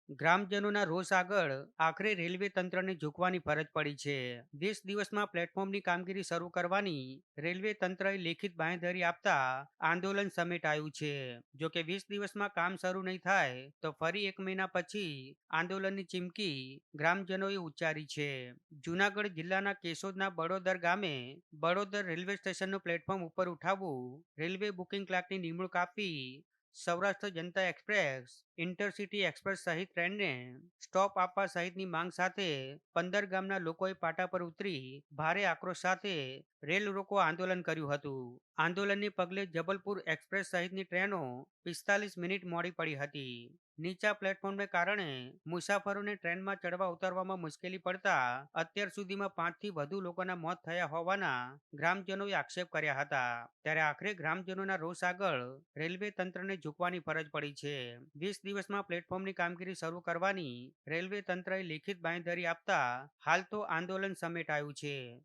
ગ્રામજનોના રોષ આગળ આખરે રેલવે તંત્રને ઝૂકવાની ફરજ પડી છે. 20 દિવસમાં પ્લેટફોર્મની કામગીરી શરૂ કરવાની રેલવે તંત્રએ લેખિત બાંયધરી આપતા આંદોલન સમેટાયું છે. જોકે 20 દિવસમાં કામ શરૂ નહીં થાય તો ફરી 1 મહિના પછી આંદોલનની ચીમકી ગ્રામજનોએ ઉચ્ચારી છે. જૂનાગઢ જિલ્લાના કેશોદના બડોદર ગામે બડોદર રેલવે સ્ટેશનનું પ્લેટફોર્મ ઉપર ઉઠાવવું, રેલવે બુકિંગ ક્લાર્કની નિમણૂક આપવી, સૌરાષ્ટ્ર જનતા એક્સપ્રેસ, ઇન્ટરસિટી એક્સપ્રેસ સહિત ટ્રેનને સ્ટોપ આપવા સહિતની માંગ સાથે 15 ગામના લોકોએ પાટા પર ઉતરી ભારે આક્રોશ સાથે રેલ રોકો આંદોલન કર્યું હતું. આંદોલનને પગલે જબલપુર એક્સપ્રેસ સહિતની ટ્રેનો 45 મિનિટ મોડી પડી હતી. નીચા પ્લેટફોર્મને કારણે મુસાફરોને ટ્રેનમાં ચડવા ઉતરવામાં મુશ્કેલી પડતા અત્યાર સુધીમાં 5થી વધુ લોકોના મોત થયા હોવાના ગ્રામજનોએ આક્ષેપ કર્યા હતા. ત્યારે આખરે ગ્રામજનોના રોષ આગળ રેલવે તંત્રને ઝૂકવાની ફરજ પડી છે. 20 દિવસમાં પ્લેટફોર્મની કામગીરી શરૂ કરવાની રેલવે તંત્રએ લેખિત બાંયધરી આપતા હાલ તો આંદોલન સમેટાયું છે.